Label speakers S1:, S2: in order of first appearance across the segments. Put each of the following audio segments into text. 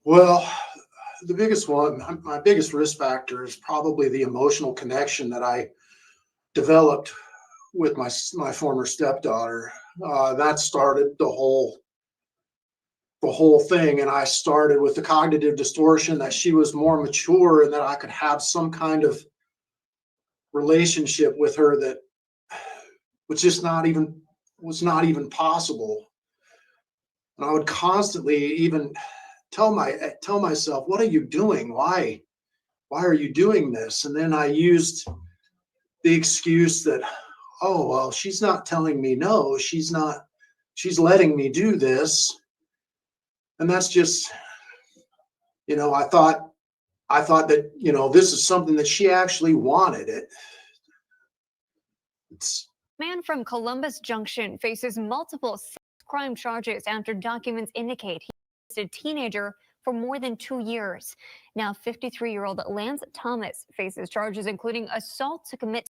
S1: Well, the biggest one, my biggest risk factor is probably the emotional connection that I developed with my former stepdaughter. That started the whole thing, and I started with the cognitive distortion that she was more mature and that I could have some kind of relationship with her that was just not even possible. And I would constantly even tell myself, "What are you doing? Why are you doing this?" And then I used the excuse that, "Oh, well, she's not telling me no. She's letting me do this." And that's just, I thought that, this is something that she actually wanted. It's
S2: Man from Columbus Junction faces multiple crime charges after documents indicate he was a teenager for more than 2 years. Now 53-year-old Lance Thomas faces charges including assault to commit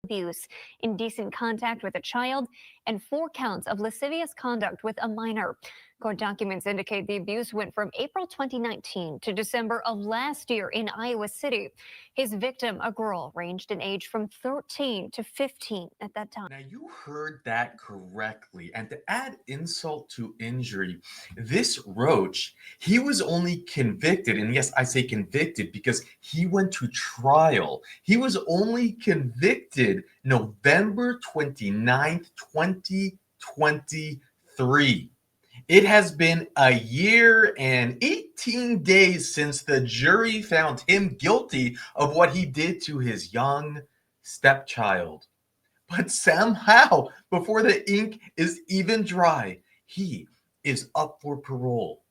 S2: abuse, indecent contact with a child, and 4 counts of lascivious conduct with a minor. Court documents indicate the abuse went from April 2019 to December of last year in Iowa City. His victim, a girl, ranged in age from 13 to 15 at that time.
S3: Now, you heard that correctly. And to add insult to injury, this Roach, he was only convicted, and yes, I say convicted because he went to trial. He was only convicted November 29th, 2023. It has been a year and 18 days since the jury found him guilty of what he did to his young stepchild. But somehow, before the ink is even dry, he is up for parole.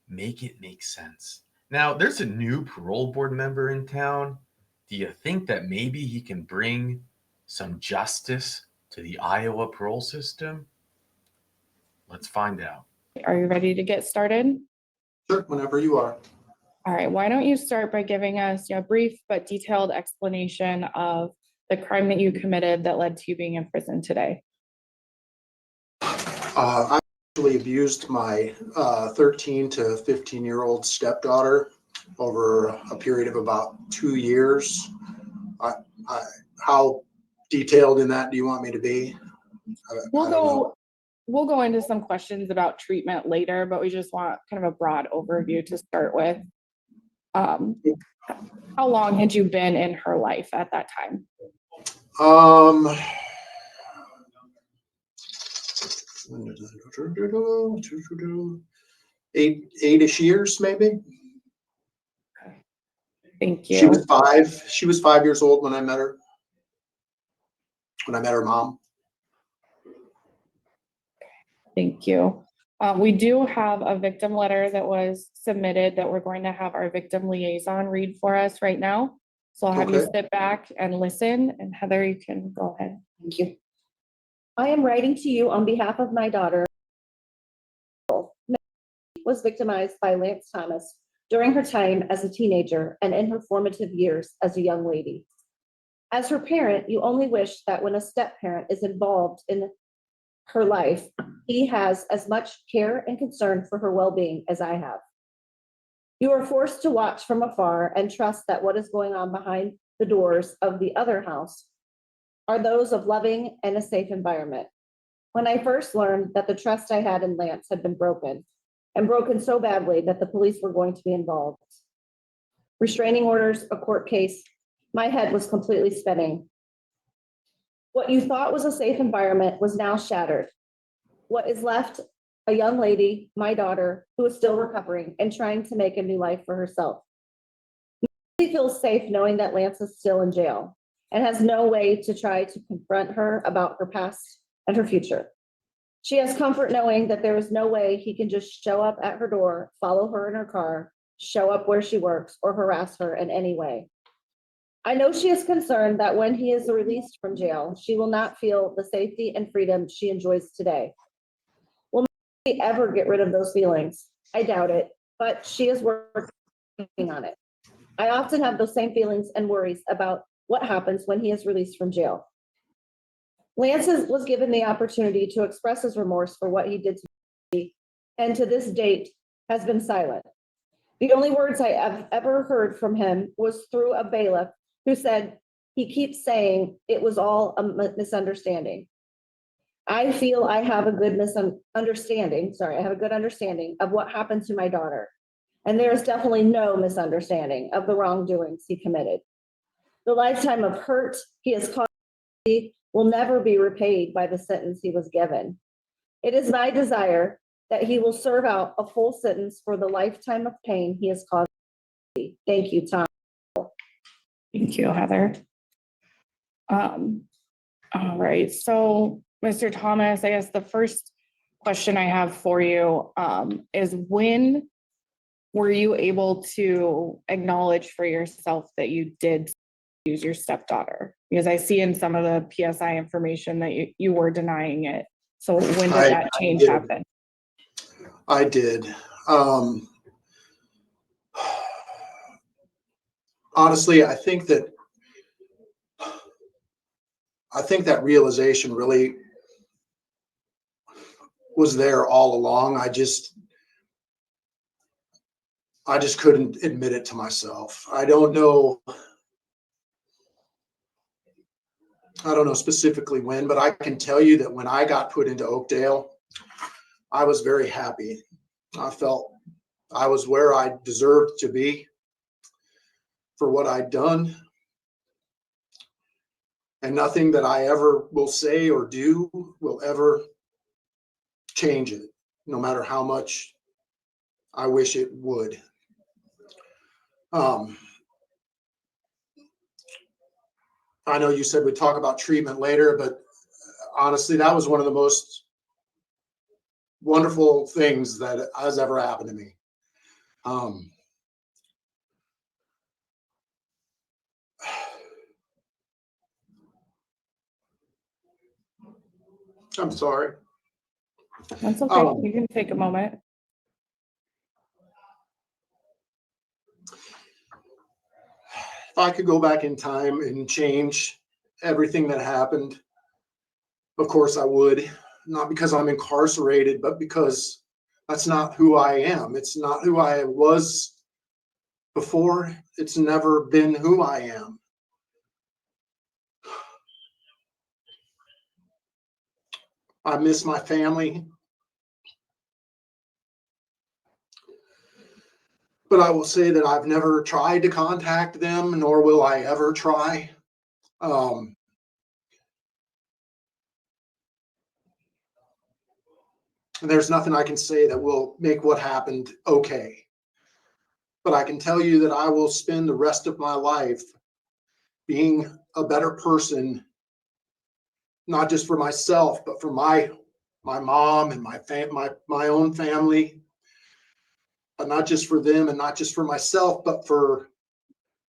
S3: Make it make sense. Now, there's a new parole board member in town. Do you think that maybe he can bring some justice to the Iowa parole system? Let's find out.
S4: Are you ready to get started?
S1: Sure, whenever you are.
S4: All right, why don't you start by giving us a brief but detailed explanation of the crime that you committed that led to you being in prison today?
S1: I actually abused my 13 to 15-year-old stepdaughter over a period of about 2 years. How detailed in that do you want me to be?
S4: We'll go into some questions about treatment later, but we just want kind of a broad overview to start with. How long had you been in her life at that time?
S1: 8-ish years, maybe.
S4: Thank you.
S1: She was 5 years old when I met her. When I met her mom.
S4: Thank you. We do have a victim letter that was submitted that we're going to have our victim liaison read for us right now. So I'll have you sit back and listen. And Heather, you can go ahead.
S5: Thank you. I am writing to you on behalf of my daughter, was victimized by Lance Thomas during her time as a teenager and in her formative years as a young lady. As her parent, you only wish that when a step-parent is involved in her life, he has as much care and concern for her well-being as I have. You are forced to watch from afar and trust that what is going on behind the doors of the other house are those of loving and a safe environment. When I first learned that the trust I had in Lance had been broken, and broken so badly that the police were going to be involved, restraining orders, a court case, my head was completely spinning. What you thought was a safe environment was now shattered. What is left, a young lady, my daughter, who is still recovering and trying to make a new life for herself. She feels safe knowing that Lance is still in jail and has no way to try to confront her about her past and her future. She has comfort knowing that there is no way he can just show up at her door, follow her in her car, show up where she works, or harass her in any way. I know she is concerned that when he is released from jail, she will not feel the safety and freedom she enjoys today. Will she ever get rid of those feelings? I doubt it, but she is working on it. I often have those same feelings and worries about what happens when he is released from jail. Lance was given the opportunity to express his remorse for what he did to me, and to this date has been silent. The only words I have ever heard from him was through a bailiff who said, he keeps saying it was all a misunderstanding. I feel I have a good understanding of what happened to my daughter. And there is definitely no misunderstanding of the wrongdoings he committed. The lifetime of hurt he has caused will never be repaid by the sentence he was given. It is my desire that he will serve out a full sentence for the lifetime of pain he has caused me. Thank you, Tom.
S4: Thank you, Heather. All right, so Mr. Thomas, I guess the first question I have for you is, when were you able to acknowledge for yourself that you did use your stepdaughter? Because I see in some of the PSI information that you were denying it. So when did that change happen?
S1: I did. Honestly, I think that realization really was there all along. I just couldn't admit it to myself. I don't know specifically when, but I can tell you that when I got put into Oakdale, I was very happy. I felt I was where I deserved to be for what I'd done. And nothing that I ever will say or do will ever change it, no matter how much I wish it would. I know you said we'd talk about treatment later, but honestly, that was one of the most wonderful things that has ever happened to me. I'm sorry.
S4: That's okay. You can take a moment.
S1: If I could go back in time and change everything that happened, of course I would. Not because I'm incarcerated, but because that's not who I am. It's not who I was before. It's never been who I am. I miss my family. But I will say that I've never tried to contact them, nor will I ever try. And there's nothing I can say that will make what happened okay. But I can tell you that I will spend the rest of my life being a better person, not just for myself, but for my mom and my own family. But not just for them and not just for myself, but for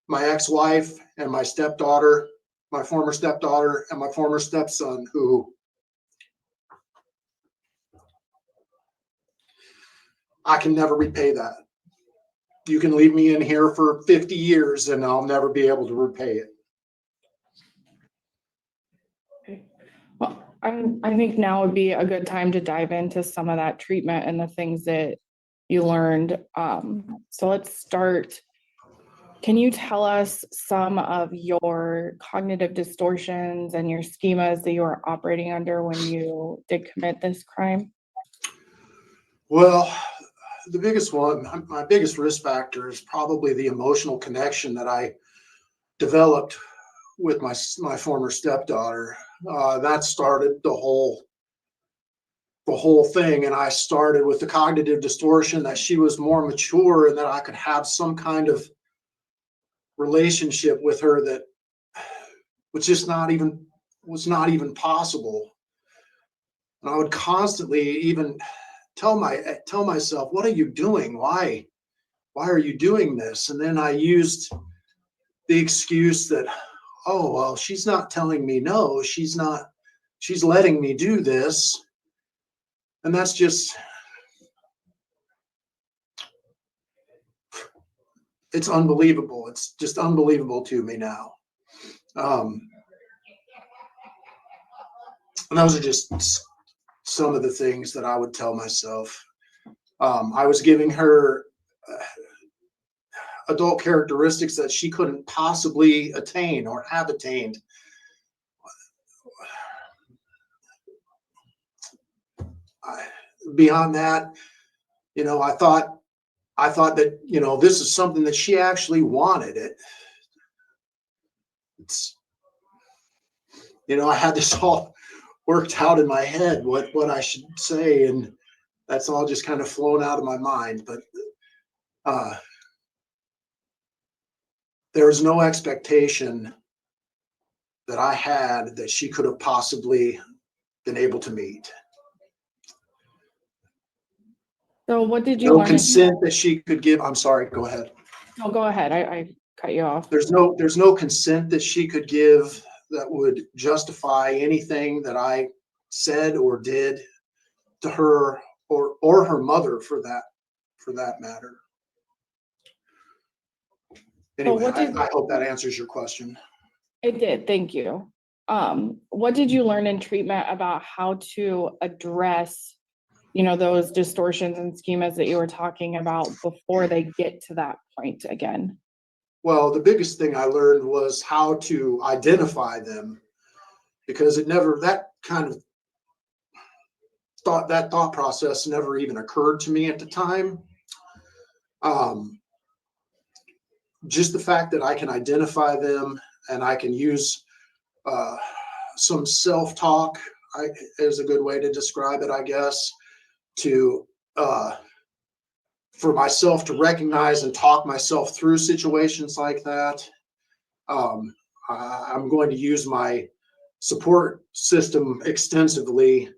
S1: my ex-wife and my stepdaughter, my former stepdaughter, and my former stepson, who I can never repay that. You can leave me in here for 50 years and I'll never be able to repay it.
S4: Well, I think now would be a good time to dive into some of that treatment and the things that you learned. So let's start. Can you tell us some of your cognitive distortions and your schemas that you were operating under when you did commit this crime?
S1: Well, the biggest one, my biggest risk factor is probably the emotional connection that I developed with my former stepdaughter. That started the whole thing. And I started with the cognitive distortion that she was more mature and that I could have some kind of relationship with her that was not even possible. And I would constantly even tell myself, what are you doing? Why are you doing this? And then I used the excuse that, oh, well, she's not telling me no, she's letting me do this. And that's just, it's unbelievable. It's just unbelievable to me now. And those are just some of the things that I would tell myself. I was giving her adult characteristics that she couldn't possibly attain or have attained. Beyond that, I thought that, this is something that she actually wanted. I had this all worked out in my head, what I should say, and that's all just kind of flown out of my mind. But there was no expectation that I had that she could have possibly been able to meet.
S4: So what did you
S1: No
S4: learn?
S1: consent that she could give. I'm sorry, go ahead.
S4: No, go ahead. I cut you off.
S1: There's no consent that she could give that would justify anything that I said or did to her or her mother for that matter. Anyway, I hope that answers your question.
S4: It did. Thank you. What did you learn in treatment about how to address, those distortions and schemas that you were talking about before they get to that point again?
S1: Well, the biggest thing I learned was how to identify them, because that thought process never even occurred to me at the time. Just the fact that I can identify them and I can use some self-talk is a good way to describe it, I guess, for myself to recognize and talk myself through situations like that. I'm going to use my support system extensively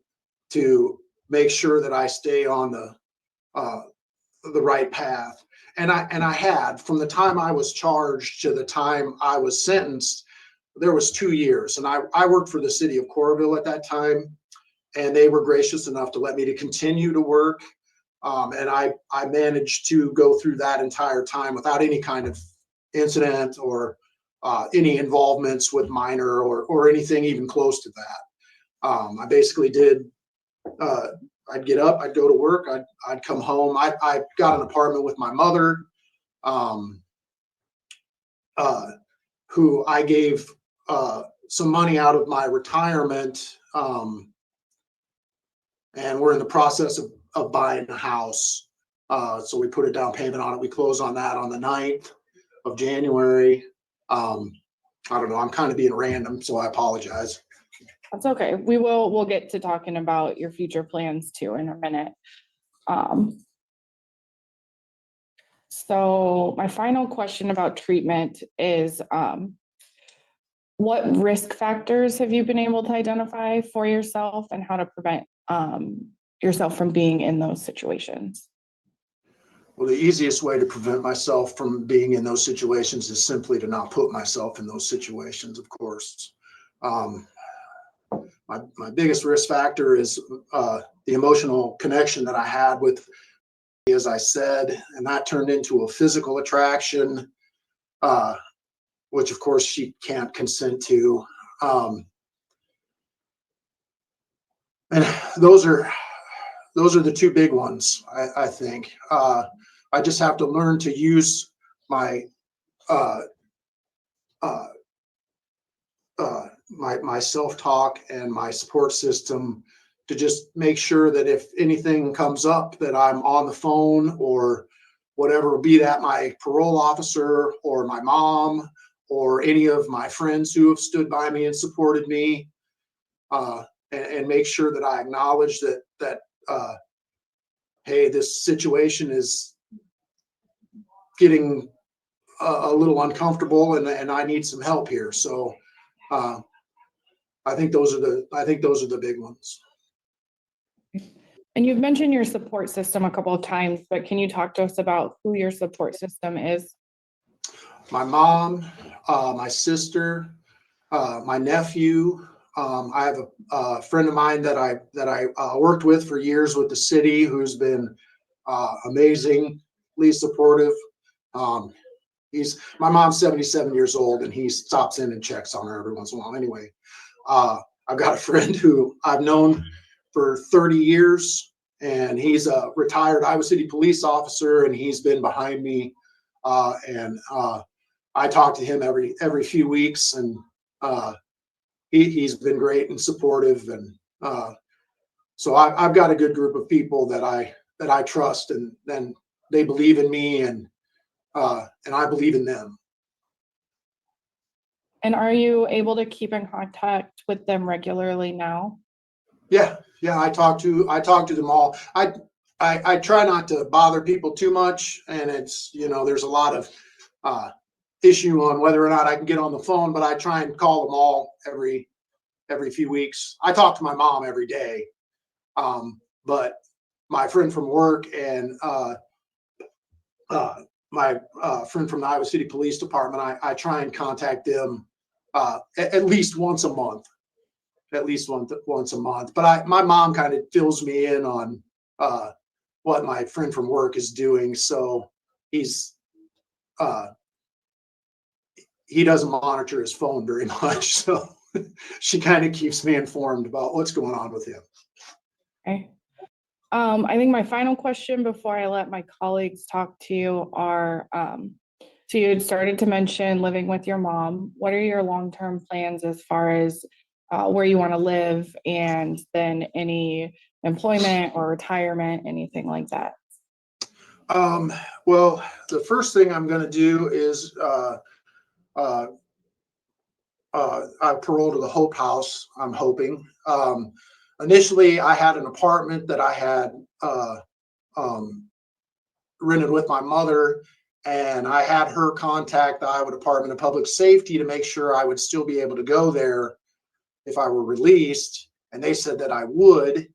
S1: to make sure that I stay on the right path. And I had, from the time I was charged to the time I was sentenced, there was 2 years. And I worked for the city of Coralville at that time, and they were gracious enough to let me to continue to work. And I managed to go through that entire time without any kind of incident or any involvements with minor or anything even close to that. I basically did, I'd get up, I'd go to work, I'd come home. I got an apartment with my mother, who I gave some money out of my retirement, and we're in the process of buying a house. So we put a down payment on it. We close on that on the 9th of January. I don't know, I'm kind of being random, so I apologize.
S4: That's okay. We'll get to talking about your future plans too in a minute. So my final question about treatment is, what risk factors have you been able to identify for yourself, and how to prevent yourself from being in those situations?
S1: Well, the easiest way to prevent myself from being in those situations is simply to not put myself in those situations, of course. My biggest risk factor is the emotional connection that I had with, as I said, and that turned into a physical attraction, which of course she can't consent to. And those are the two big ones, I think. I just have to learn to use my my self-talk and my support system to just make sure that if anything comes up, that I'm on the phone or whatever, be that my parole officer or my mom or any of my friends who have stood by me and supported me, and make sure that I acknowledge that hey, this situation is getting a little uncomfortable, and I need some help here. So I think those are the big ones.
S4: And you've mentioned your support system a couple of times, but can you talk to us about who your support system is?
S1: My mom, my sister, my nephew. I have a friend of mine that I worked with for years with the city, who's been amazingly supportive. My mom's 77 years old, and he stops in and checks on her every once in a while. Anyway, I've got a friend who I've known for 30 years, and he's a retired Iowa City police officer, and he's been behind me and I talk to him every few weeks, and he's been great and supportive, and so I've got a good group of people that I trust, and then they believe in me, and I believe in them.
S4: And are you able to keep in contact with them regularly now?
S1: Yeah, I talk to them all. I try not to bother people too much, and it's, there's a lot of issue on whether or not I can get on the phone, but I try and call them all every few weeks. I talk to my mom every day, but my friend from work and my friend from the Iowa City Police Department, I try and contact them at least once a month. But my mom kind of fills me in on what my friend from work is doing. So he doesn't monitor his phone very much. So she kind of keeps me informed about what's going on with him.
S4: Okay. I think my final question before I let my colleagues talk to you are, so you had started to mention living with your mom. What are your long-term plans as far as where you want to live, and then any employment or retirement, anything like that?
S1: Well, the first thing I'm going to do is I parole to the Hope House, I'm hoping. Initially, I had an apartment that I had rented with my mother, and I had her contact the Iowa Department of Public Safety to make sure I would still be able to go there if I were released, and they said that I would.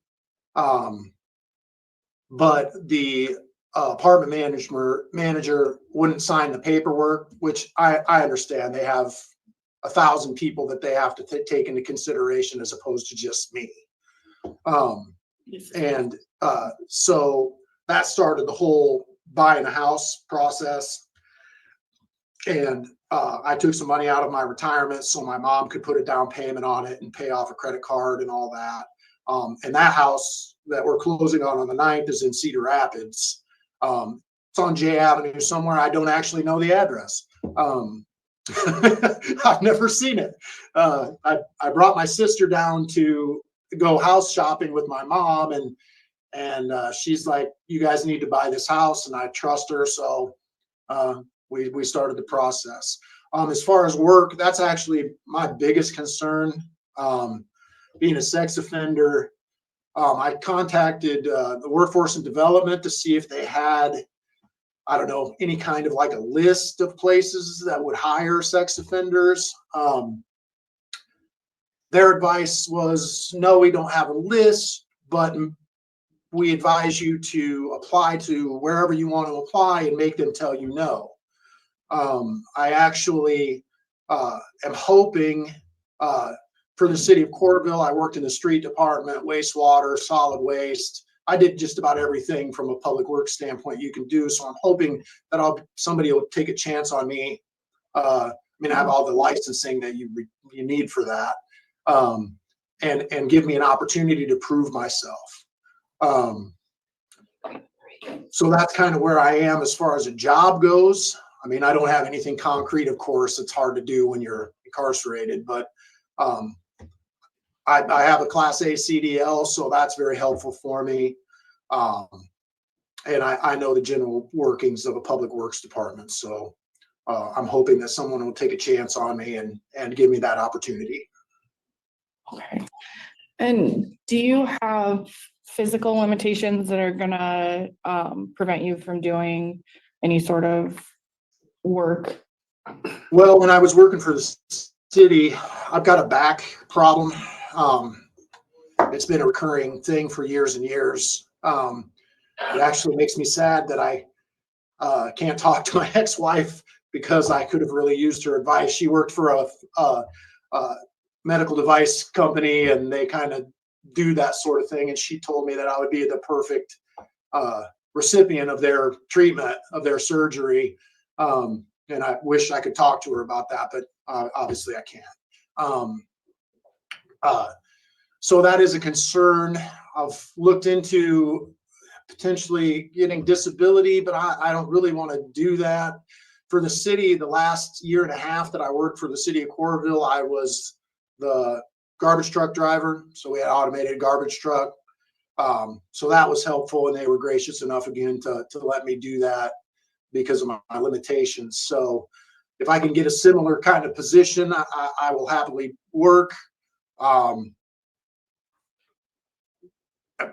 S1: But the apartment manager wouldn't sign the paperwork, which I understand. They have 1,000 people that they have to take into consideration as opposed to just me. And so that started the whole buying a house process. And I took some money out of my retirement so my mom could put a down payment on it and pay off a credit card and all that. And that house that we're closing on the 9th is in Cedar Rapids. It's on J Avenue somewhere. I don't actually know the address. I've never seen it. I brought my sister down to go house shopping with my mom, and she's like, "You guys need to buy this house," and I trust her, so we started the process. As far as work, that's actually my biggest concern. Being a sex offender, I contacted the Workforce and Development to see if they had, I don't know, any kind of like a list of places that would hire sex offenders. Their advice was, no, we don't have a list, but we advise you to apply to wherever you want to apply and make them tell you no. I actually am hoping for the city of Coralville. I worked in the street department, wastewater, solid waste. I did just about everything from a public works standpoint you can do. So I'm hoping that somebody will take a chance on me. I have all the licensing that you need for that, and give me an opportunity to prove myself. So that's kind of where I am as far as a job goes. I don't have anything concrete, of course. It's hard to do when you're incarcerated, but I have a Class A CDL, so that's very helpful for me. And I know the general workings of a public works department. So I'm hoping that someone will take a chance on me and give me that opportunity.
S4: Okay. And do you have physical limitations that are gonna prevent you from doing any sort of work?
S1: Well, when I was working for the city, I've got a back problem. It's been a recurring thing for years and years. It actually makes me sad that I can't talk to my ex-wife, because I could have really used her advice. She worked for a medical device company, and they kind of do that sort of thing. And she told me that I would be the perfect recipient of their treatment, of their surgery. And I wish I could talk to her about that, but obviously I can't. So that is a concern. I've looked into potentially getting disability, but I don't really want to do that. For the city, the last year and a half that I worked for the city of Coralville, I was the garbage truck driver. So we had automated garbage truck. So that was helpful, and they were gracious enough again to let me do that because of my limitations. So if I can get a similar kind of position, I will happily work.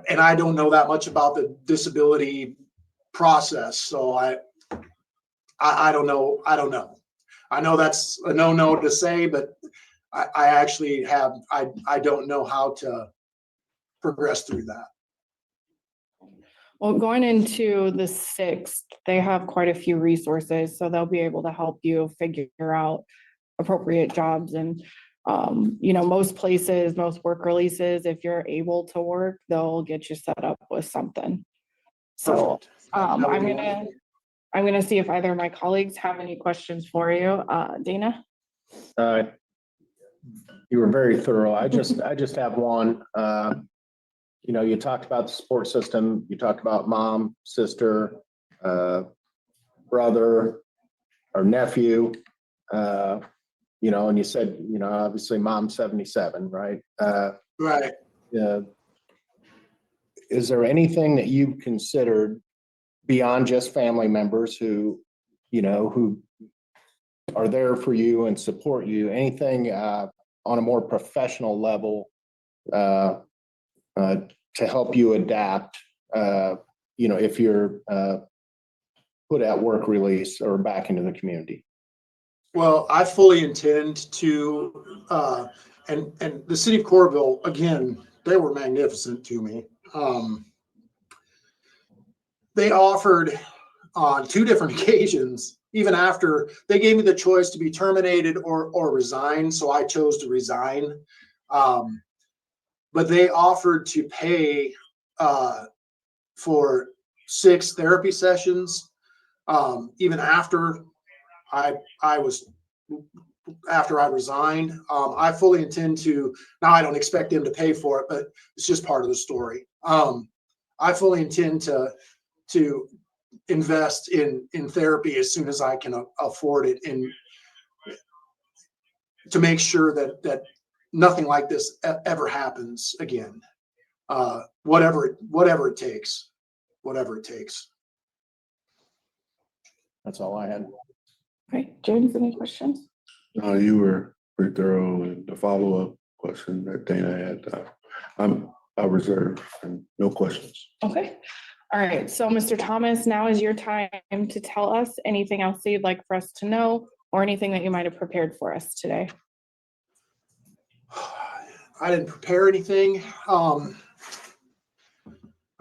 S1: And I don't know that much about the disability process, so I don't know. I don't know. I know that's a no to say, but I actually have, I don't know how to progress through that.
S4: Well, going into the 6th, they have quite a few resources, so they'll be able to help you figure out appropriate jobs. And most places, most work releases, if you're able to work, they'll get you set up with something. So I'm gonna see if either of my colleagues have any questions for you. Dana?
S6: You were very thorough. I just have one. You talked about the support system. You talked about mom, sister, brother, or nephew. And you said, obviously mom's 77, right?
S1: Right.
S6: Is there anything that you've considered beyond just family members who are there for you and support you? Anything on a more professional level to help you adapt, if you're put at work release or back into the community?
S1: Well, I fully intend to, and the city of Coralville, again, they were magnificent to me. They offered on 2 different occasions, even after they gave me the choice to be terminated or resign. So I chose to resign. But they offered to pay for 6 therapy sessions, even after I resigned. I fully intend to, now I don't expect them to pay for it, but it's just part of the story. I fully intend to invest in therapy as soon as I can afford it, and to make sure that nothing like this ever happens again. Whatever it takes.
S6: That's all I had.
S4: Okay, James, any questions?
S7: No, you were pretty thorough, and the follow-up question that Dana had, I reserve and no questions.
S4: Okay. All right. So Mr. Thomas, now is your time to tell us anything else that you'd like for us to know, or anything that you might have prepared for us today.
S1: I didn't prepare anything. I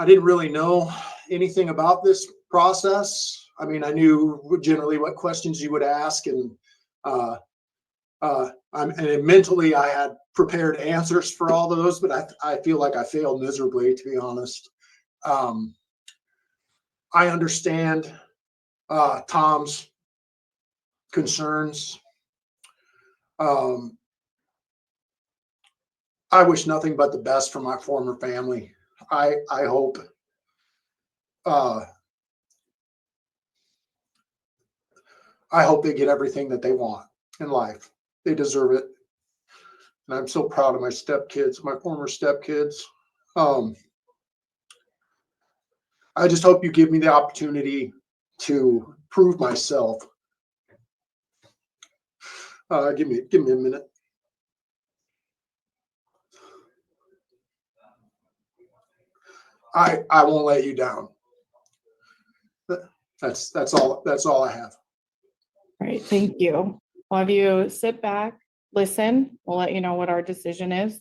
S1: didn't really know anything about this process. I mean, I knew generally what questions you would ask, and mentally I had prepared answers for all those, but I feel like I failed miserably, to be honest. I understand Tom's concerns. I wish nothing but the best for my former family. I hope they get everything that they want in life. They deserve it. And I'm so proud of my stepkids, my former stepkids. I just hope you give me the opportunity to prove myself. Give me a minute. I won't let you down. That's all I have.
S4: All right, thank you. We'll have you sit back, listen. We'll let you know what our decision is.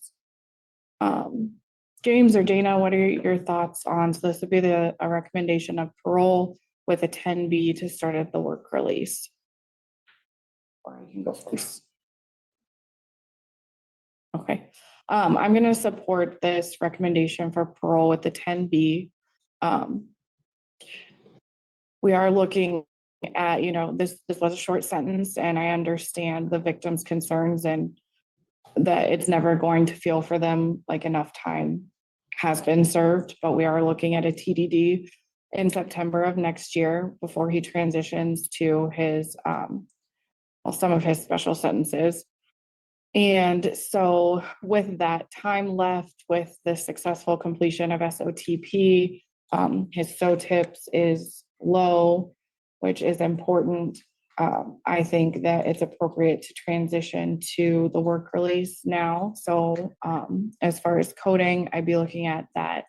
S4: James or Dana, what are your thoughts on, so this would be a recommendation of parole with a 10B to start at the work release. Or you can go first. Okay. I'm going to support this recommendation for parole with the 10B. We are looking at, this was a short sentence, and I understand the victim's concerns and that it's never going to feel for them like enough time has been served, but we are looking at a TDD in September of next year before he transitions to his, some of his special sentences. And so with that time left, with the successful completion of SOTP, his SOTIPS is low, which is important. I think that it's appropriate to transition to the work release now. So as far as coding, I'd be looking at that.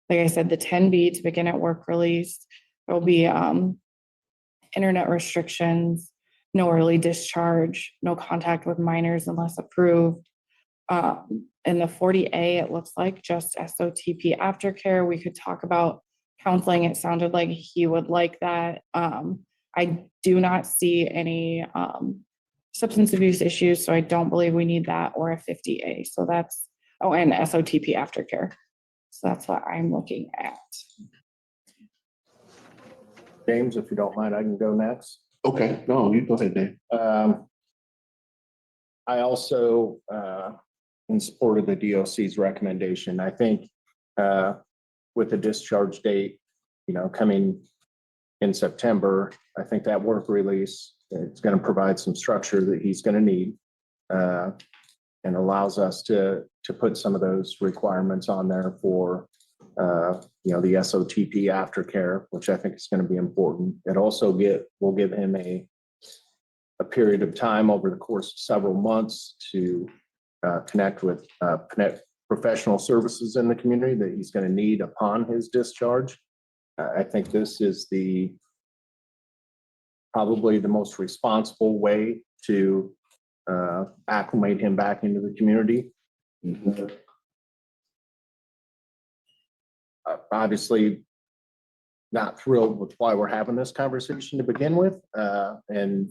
S4: Like I said, the 10B to begin at work release. There'll be internet restrictions, no early discharge, no contact with minors unless approved. In the 40A, it looks like just SOTP aftercare. We could talk about counseling. It sounded like he would like that. I do not see any substance abuse issues, so I don't believe we need that, or a 50A. So that's, oh, and SOTP aftercare. So that's what I'm looking at.
S6: James, if you don't mind, I can go next.
S7: Okay, no, you go ahead, Dave.
S6: I also, in support of the DOC's recommendation, I think with the discharge date, coming in September, I think that work release, it's going to provide some structure that he's going to need, and allows us to put some of those requirements on there for the SOTP aftercare, which I think is going to be important. It also will give him a period of time over the course of several months to connect with professional services in the community that he's going to need upon his discharge. I think this is probably the most responsible way to acclimate him back into the community. Obviously, not thrilled with why we're having this conversation to begin with, and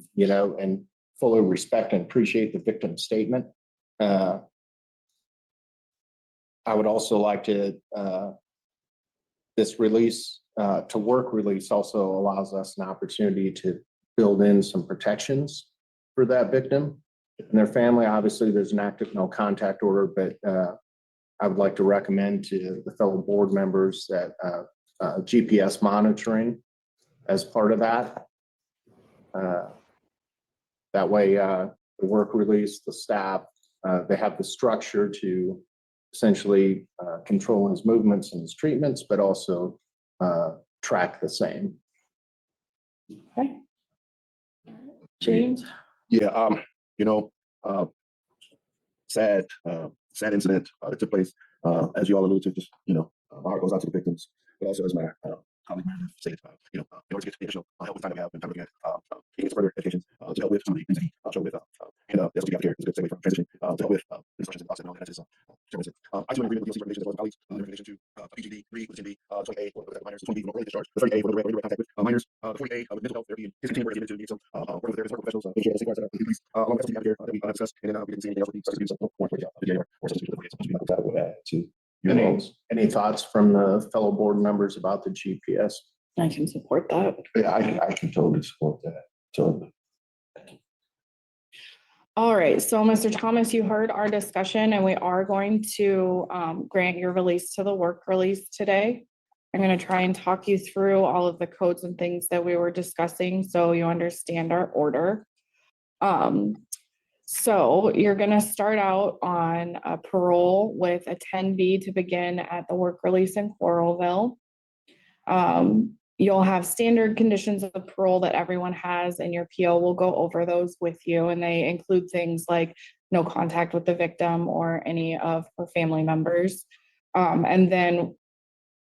S6: fully respect and appreciate the victim's statement. I would also like to, this release to work release also allows us an opportunity to build in some protections for that victim and their family. Obviously, there's an active no contact order, but I would like to recommend to the fellow board members that GPS monitoring as part of that. That way, the work release, the staff, they have the structure to essentially control his movements and his treatments, but also track the same.
S4: Okay. James?
S7: Yeah, sad incident that took place. As you all alluded to, just, my heart goes out to the victims, but also as my colleague said, in order to get the additional help with time that we have and time looking at getting further education to help with some of the things that he struggled with. And the SOTP aftercare is a good segue from transition to help with the distortions and offset and all that. I do agree with the DOC's recommendations as well as colleagues in relation to PGD, 3 with 10B, 20A for the minors, 20B for early discharge, the 30A for the regular contact with minors, the 40A with mental health therapy and his continuing work into need some work with therapists, work with professionals, making sure the safeguards that are in place, along with SOTP aftercare that we discussed, and then we didn't see anything else with the substance abuse more for the DAR or substance abuse delivery.
S6: That would add to any thoughts from the fellow board members about the GPS?
S4: I can support that.
S7: Yeah, I can totally support that. Totally.
S4: All right, so Mr. Thomas, you heard our discussion and we are going to grant your release to the work release today. I'm going to try and talk you through all of the codes and things that we were discussing so you understand our order. So you're going to start out on a parole with a 10B to begin at the work release in Coralville. You'll have standard conditions of parole that everyone has, and your PO will go over those with you. And they include things like no contact with the victim or any of her family members. And then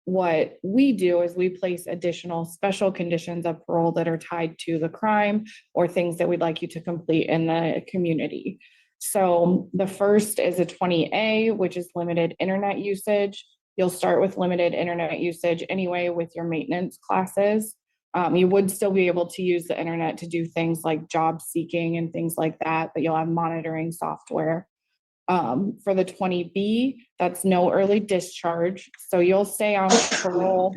S4: what we do is we place additional special conditions of parole that are tied to the crime or things that we'd like you to complete in the community. So the first is a 20A, which is limited internet usage. You'll start with limited internet usage anyway with your maintenance classes. You would still be able to use the internet to do things like job seeking and things like that, but you'll have monitoring software. For the 20B, that's no early discharge. So you'll stay on parole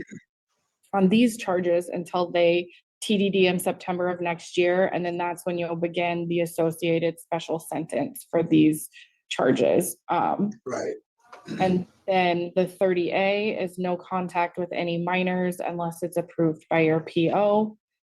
S4: on these charges until they TDD in September of next year. And then that's when you'll begin the associated special sentence for these charges.
S1: Right.
S4: And Then the 30A is no contact with any minors unless it's approved by your PO.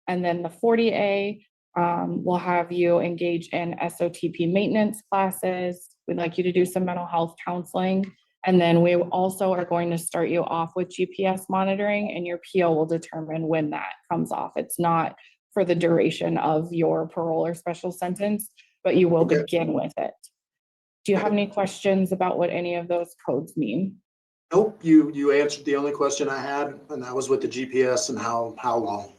S4: And then the 40A will have you engage in SOTP maintenance classes. We'd like you to do some mental health counseling. And then we also are going to start you off with GPS monitoring, and your PO will determine when that comes off. It's not for the duration of your parole or special sentence, but you will begin with it. Do you have any questions about what any of those codes mean?
S1: Nope, you answered the only question I had, and that was with the GPS and how long.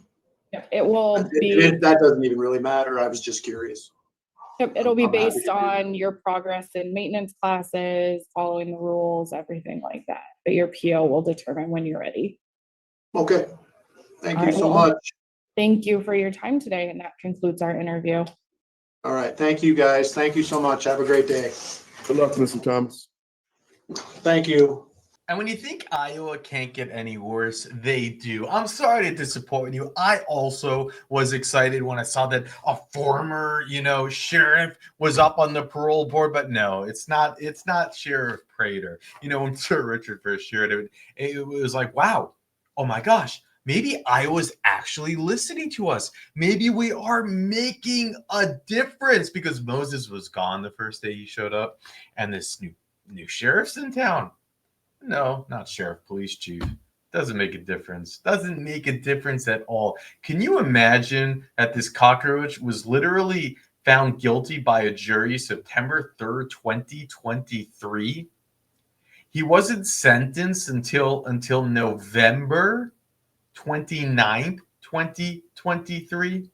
S4: It will
S1: That doesn't even really matter. I was just curious.
S4: it'll be
S1: I'm happy
S4: based
S1: to do that.
S4: on your progress in maintenance classes, following the rules, everything like that. But your PO will determine when you're ready.
S1: Okay, thank
S4: All
S1: you
S4: right,
S1: so
S4: well,
S1: much.
S4: Thank you for your time today, and that concludes our interview.
S1: All right, thank you, guys. Thank you so much. Have a great day.
S7: Good luck, Mr. Thomas.
S1: Thank you.
S3: And when you think Iowa can't get any worse, they do. I'm sorry to disappoint you. I also was excited when I saw that a former, sheriff was up on the parole board, but no, it's not Sheriff Prater. When Sir Richard first shared it, it was like, wow, oh my gosh, maybe Iowa's actually listening to us. Maybe we are making a difference, because Moses was gone the first day he showed up, and this new sheriff's in town. No, not sheriff, police chief. Doesn't make a difference. Doesn't make a difference at all. Can you imagine that this cockroach was literally found guilty by a jury September 3rd, 2023? He wasn't sentenced until November 29th, 2023.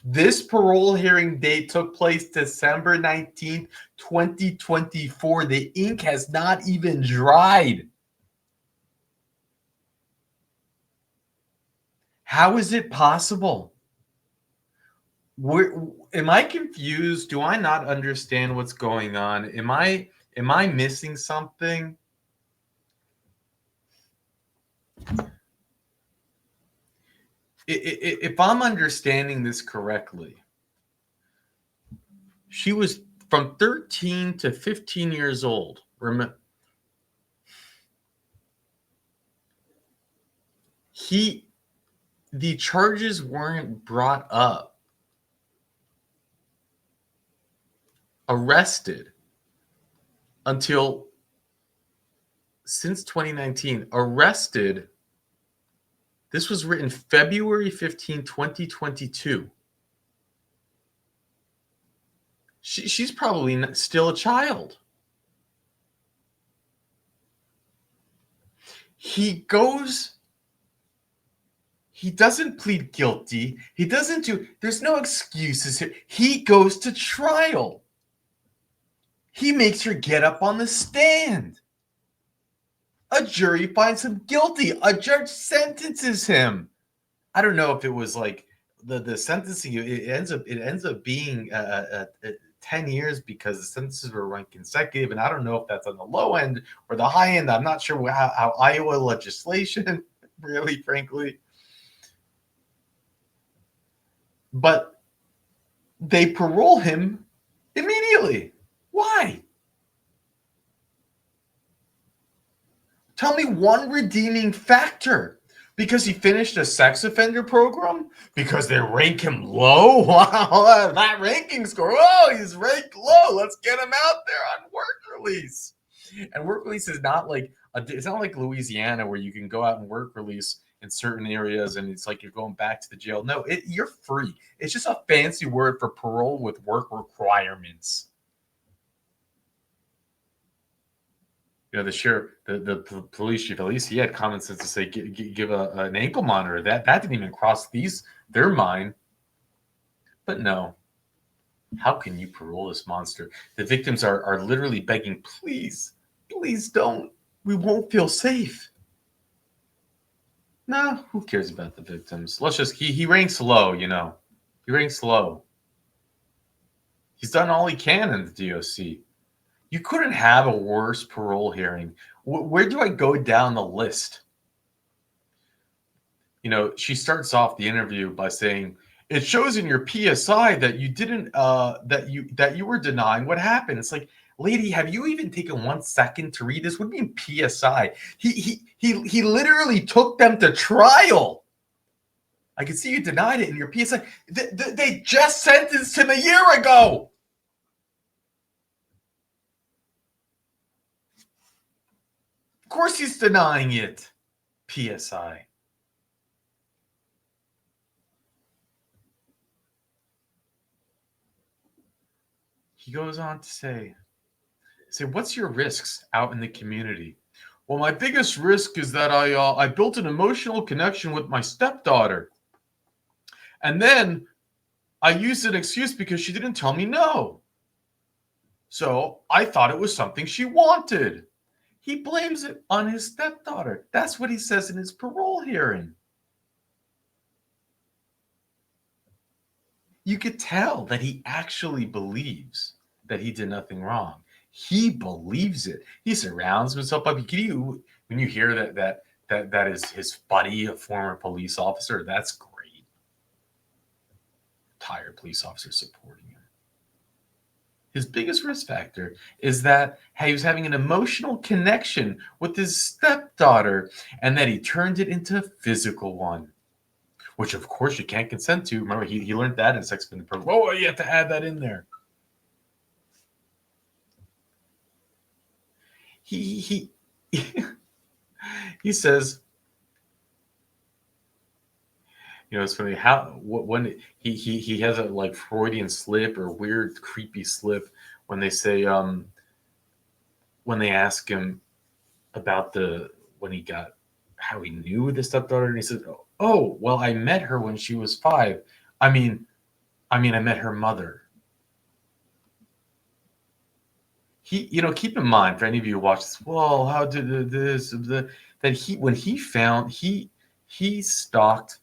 S3: This parole hearing date took place December 19th, 2024. The ink has not even dried. How is it possible? Am I confused? Do I not understand what's going on? Am I missing something? If I'm understanding this correctly, she was from 13 to 15 years old. Remember, the charges weren't brought up. Arrested until since 2019. Arrested. This was written February 15, 2022. She's probably still a child. He doesn't plead guilty. There's no excuses here. He goes to trial. He makes her get up on the stand. A jury finds him guilty. A judge sentences him. I don't know if it was like the sentencing. It ends up being 10 years because the sentences were run consecutive, and I don't know if that's on the low end or the high end. I'm not sure how Iowa legislation, really, frankly. But they parole him immediately. Why? Tell me one redeeming factor. Because he finished a sex offender program? Because they rank him low? Wow, that ranking score. Oh, he's ranked low. Let's get him out there on work release. And work release is not like it's not like Louisiana where you can go out and work release in certain areas and it's like you're going back to the jail. No, you're free. It's just a fancy word for parole with work requirements. The sheriff, the police chief, at least he had common sense to say, give an ankle monitor. That didn't even cross their mind. But no, how can you parole this monster? The victims are literally begging, please don't. We won't feel safe. No, who cares about the victims? Let's just, he ranks low, He ranks low. He's done all he can in the DOC. You couldn't have a worse parole hearing. Where do I go down the list? She starts off the interview by saying, "It shows in your PSI that you didn't that you were denying what happened." It's like, Lady, have you even taken 1 second to read this? What do you mean PSI? He literally took them to trial. I can see you denied it in your PSI. They just sentenced him a year ago. Of course he's denying it. PSI. He goes on to say, what's your risks out in the community? Well, my biggest risk is that I built an emotional connection with my stepdaughter. And then I used an excuse because she didn't tell me no. So I thought it was something she wanted. He blames it on his stepdaughter. That's what he says in his parole hearing. You could tell that he actually believes that he did nothing wrong. He believes it. He surrounds himself by you. When you hear that is his buddy, a former police officer, that's great. Retired police officer supporting him. His biggest risk factor is that he was having an emotional connection with his stepdaughter and that he turned it into a physical one, which of course you can't consent to. Remember, he learned that in sex offender program. Oh, you have to add that in there. He says, it's funny when he has a like Freudian slip or weird creepy slip when they say when they ask him about how he knew the stepdaughter, and he says, oh well, I met her when she was 5. I mean I met her mother. Keep in mind, for any of you who watch this, well, how did that he stalked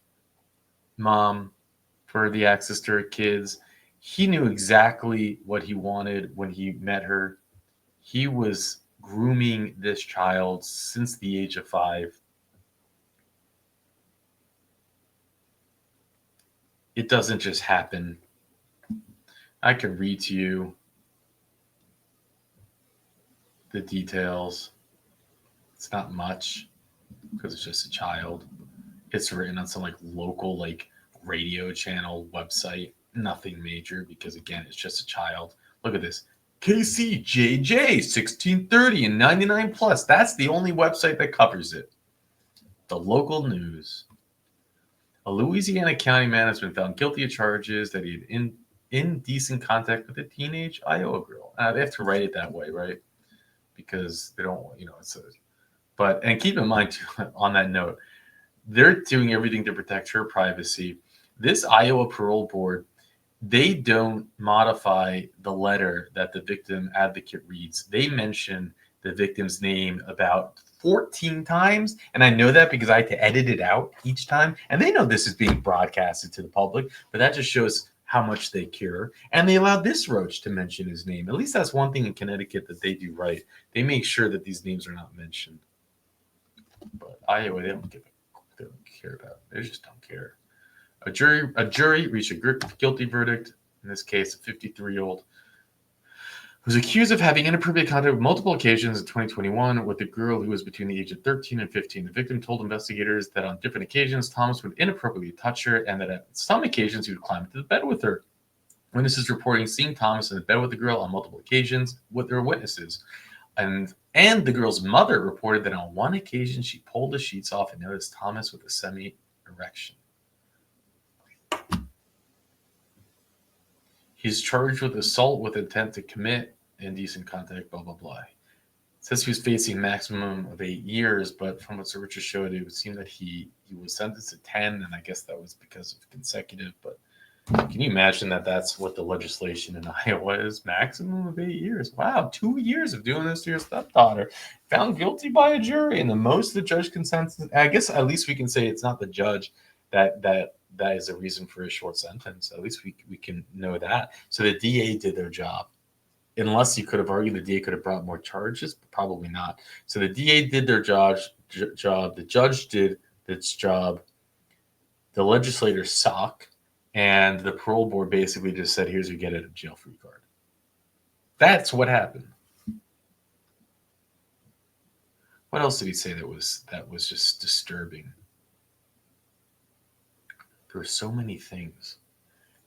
S3: mom for the access to her kids. He knew exactly what he wanted when he met her. He was grooming this child since the age of 5. It doesn't just happen. I can read to you the details. It's not much because it's just a child. It's written on some like local like radio channel website. Nothing major because again, it's just a child. Look at this. KCJJ 1630 and 99 plus. That's the only website that covers it. The local news. A Louisiana county man has been found guilty of charges that he had indecent contact with a teenage Iowa girl. They have to write it that way, right? Because they don't, and keep in mind too, on that note, they're doing everything to protect her privacy. This Iowa parole board, they don't modify the letter that the victim advocate reads. They mention the victim's name about 14 times. And I know that because I had to edit it out each time. And they know this is being broadcasted to the public, but that just shows how much they care. And they allowed this roach to mention his name. At least that's one thing in Connecticut that they do right. They make sure that these names are not mentioned. But Iowa, they don't care about it. They just don't care. A jury reached a guilty verdict, in this case, a 53-year-old who was accused of having inappropriate contact on multiple occasions in 2021 with a girl who was between the age of 13 and 15. The victim told investigators that on different occasions, Thomas would inappropriately touch her and that at some occasions he would climb into the bed with her. Witnesses reporting seeing Thomas in the bed with the girl on multiple occasions. What there were witnesses. And the girl's mother reported that on one occasion she pulled the sheets off and noticed Thomas with a semi-erection. He's charged with assault with intent to commit indecent contact, blah, blah, blah. It says he was facing maximum of 8 years, but from what Sir Richard showed, it would seem that he was sentenced to 10, and I guess that was because of consecutive. But can you imagine that that's what the legislation in Iowa is? Maximum of 8 years. Wow, 2 years of doing this to your stepdaughter. Found guilty by a jury, and the most the judge can sentence. I guess at least we can say it's not the judge that is a reason for a short sentence. At least we can know that. So the DA did their job. Unless you could have argued the DA could have brought more charges, but probably not. So the DA did their job. The judge did its job. The legislators suck. And the parole board basically just said, here's your get out of jail free card. That's what happened. What else did he say that was just disturbing? There are so many things.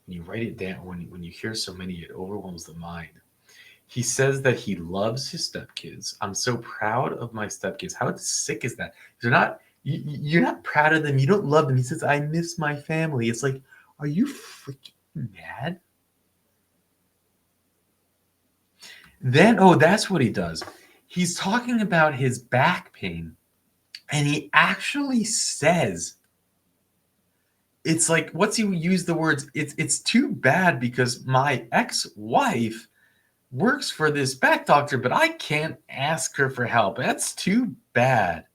S3: When you write it down, when you hear so many, it overwhelms the mind. He says that he loves his stepkids. I'm so proud of my stepkids. How sick is that? You're not proud of them. You don't love them. He says, I miss my family. It's like, are you freaking mad? Then, oh, that's what he does. He's talking about his back pain. And he actually says, it's like, what's he use the words? It's too bad because my ex-wife works for this back doctor, but I can't ask her for help. That's too bad.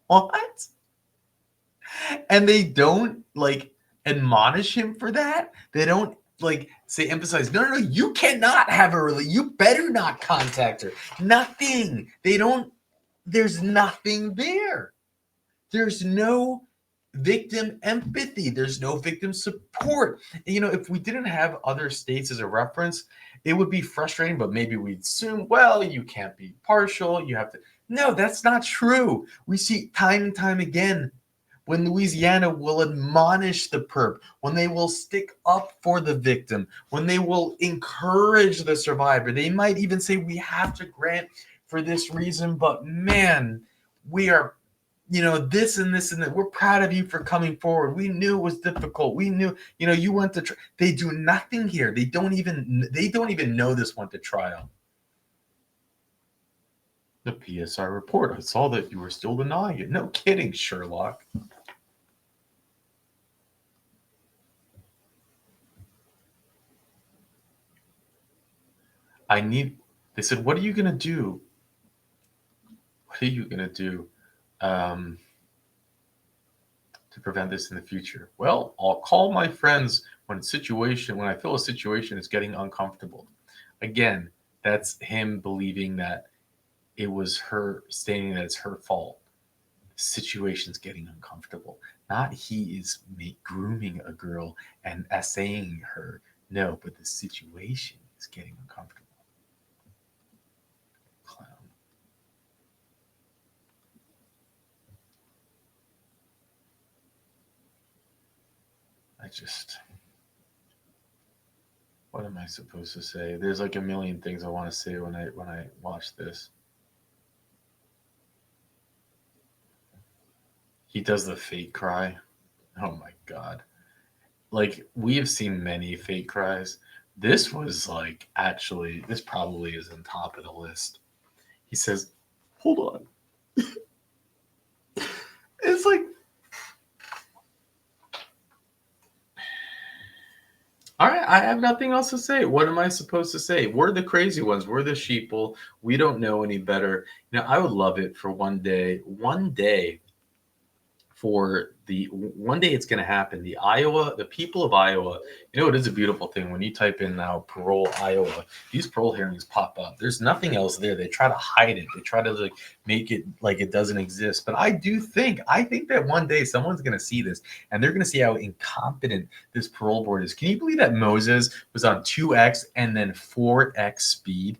S3: What? And they don't like admonish him for that. They don't like say emphasize, no, you cannot have a really, you better not contact her. Nothing. They don't, there's nothing there. There's no victim empathy. There's no victim support. You know, if we didn't have other states as a reference, it would be frustrating, but maybe we'd assume, well, you can't be partial. You have to. No, that's not true. We see time and time again when Louisiana will admonish the perp, when they will stick up for the victim, when they will encourage the survivor. They might even say, we have to grant for this reason, but man, we are, you know, this and this and that. We're proud of you for coming forward. We knew it was difficult. We knew, you know, you went to. They do nothing here. They don't even know this went to trial. The PSI report. I saw that you were still denying it. No kidding, Sherlock. They said, what are you going to do? What are you going to do to prevent this in the future? Well, I'll call my friends when I feel a situation is getting uncomfortable. Again, that's him believing that it was her, stating that it's her fault. The situation's getting uncomfortable. Not he is grooming a girl and essaying her. No, but the situation is getting uncomfortable. Clown. What am I supposed to say? There's like a million things I want to say when I watch this. He does the fake cry. Oh my God. Like, we have seen many fake cries. This was like, actually, this probably is on top of the list. He says, hold on. It's like, all right, I have nothing else to say. What am I supposed to say? We're the crazy ones. We're the sheeple. We don't know any better. You know, I would love it for one day it's going to happen. The people of Iowa, you know, it is a beautiful thing. When you type in now Parole, Iowa, these parole hearings pop up. There's nothing else there. They try to hide it. They try to like make it like it doesn't exist. But I think that one day someone's going to see this and they're going to see how incompetent this parole board is. Can you believe that Moses was on 2x and then 4x speed?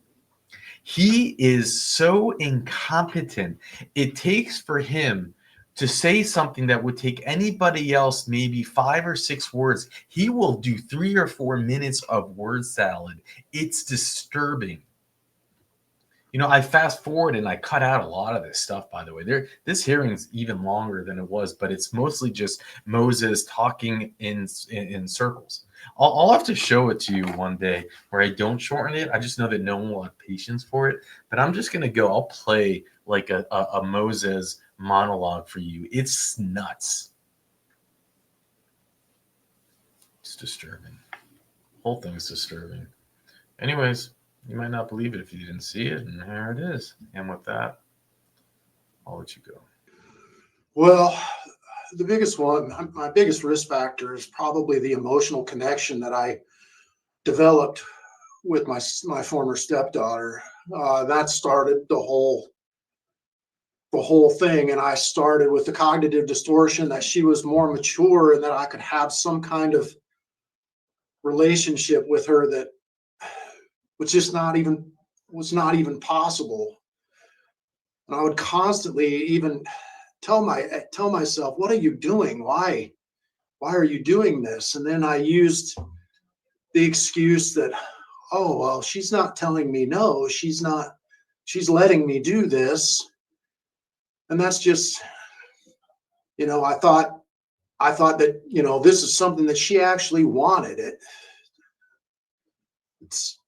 S3: He is so incompetent. It takes for him to say something that would take anybody else maybe 5 or 6 words. He will do 3 or 4 minutes of word salad. It's disturbing. You know, I fast forward and I cut out a lot of this stuff, by the way. This hearing is even longer than it was, but it's mostly just Moses talking in circles. I'll have to show it to you one day where I don't shorten it. I just know that no one will have patience for it. But I'm just going to go. I'll play like a Moses monologue for you. It's nuts. It's disturbing. The whole thing is disturbing. Anyways, you might not believe it if you didn't see it, and there it is. And with that, I'll let you go.
S1: Well, the biggest one, my biggest risk factor is probably the emotional connection that I developed with my former stepdaughter. That started the whole thing, and I started with the cognitive distortion that she was more mature and that I could have some kind of relationship with her that was not even possible. And I would constantly even tell myself, what are you doing? Why are you doing this? And then I used the excuse that, oh, well, she's not telling me no, she's letting me do this. And that's just, I thought that, this is something that she actually wanted. It's